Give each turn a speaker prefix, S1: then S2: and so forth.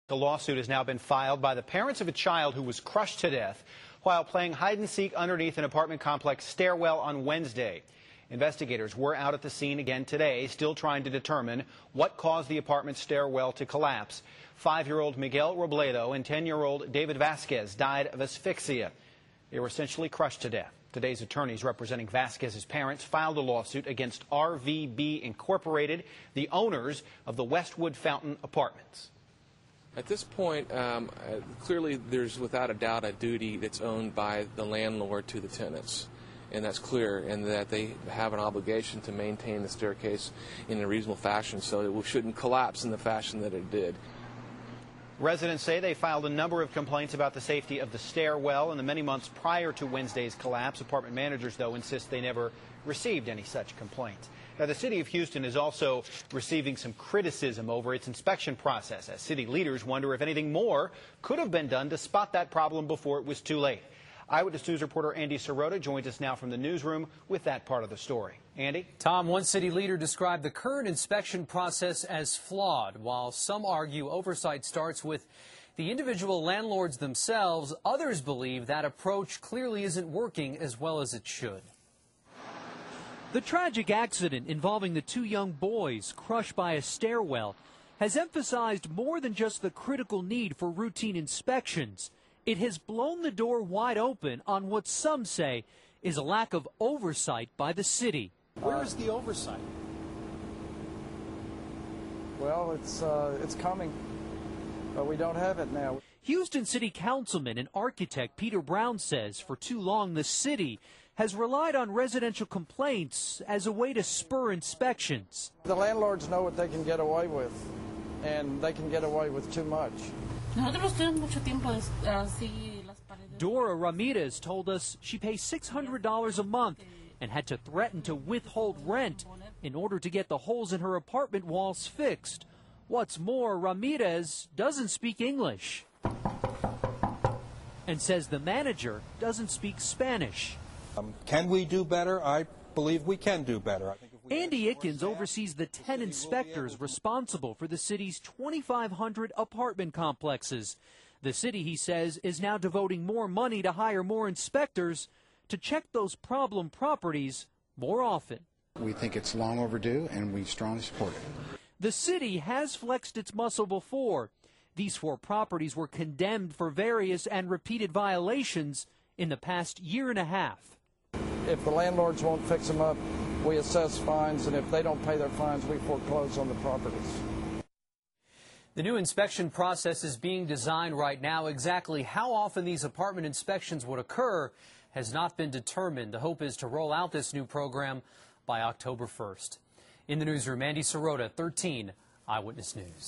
S1: The lawsuit has now been filed by the parents of a child who was crushed to death while playing hide and seek underneath an apartment complex stairwell on Wednesday. Investigators were out at the scene again today, still trying to determine what caused the apartment stairwell to collapse. 5-year-old Miguel Robledo and 10-year-old David Vasquez died of asphyxia. They were essentially crushed to death. Today's attorneys representing Vasquez's parents filed a lawsuit against RVB Incorporated, the owners of the Westwood Fountain Apartments.
S2: At this point, clearly there's without a doubt a duty that's owned by the landlord to the tenants. And that's clear, and that they have an obligation to maintain the staircase in a reasonable fashion so it shouldn't collapse in the fashion that it did.
S1: Residents say they filed a number of complaints about the safety of the stairwell in the many months prior to Wednesday's collapse. Apartment managers, though, insist they never received any such complaints. Now, the city of Houston is also receiving some criticism over its inspection process, as city leaders wonder if anything more could have been done to spot that problem before it was too late. Eyewitness News reporter Andy Sirota joins us now from the newsroom with that part of the story. Andy?
S3: Tom, one city leader described the current inspection process as flawed. While some argue oversight starts with the individual landlords themselves, others believe that approach clearly isn't working as well as it should.
S4: The tragic accident involving the two young boys crushed by a stairwell has emphasized more than just the critical need for routine inspections. It has blown the door wide open on what some say is a lack of oversight by the city.
S5: Where is the oversight?
S6: Well, it's coming, but we don't have it now.
S4: Houston City Councilman and architect Peter Brown says for too long the city has relied on residential complaints as a way to spur inspections.
S6: The landlords know what they can get away with, and they can get away with too much.
S4: Dora Ramirez told us she pays $600 a month and had to threaten to withhold rent in order to get the holes in her apartment walls fixed. What's more, Ramirez doesn't speak English and says the manager doesn't speak Spanish.
S5: Can we do better? I believe we can do better.
S4: Andy Ickens oversees the 10 inspectors responsible for the city's 2,500 apartment complexes. The city, he says, is now devoting more money to hire more inspectors to check those problem properties more often.
S7: We think it's long overdue, and we strongly support it.
S4: The city has flexed its muscle before. These 4 properties were condemned for various and repeated violations in the past year and a half.
S6: If the landlords won't fix them up, we assess fines, and if they don't pay their fines, we foreclose on the properties.
S3: The new inspection process is being designed right now. Exactly how often these apartment inspections would occur has not been determined. The hope is to roll out this new program by October 1st. In the newsroom, Andy Sirota, 13 Eyewitness News.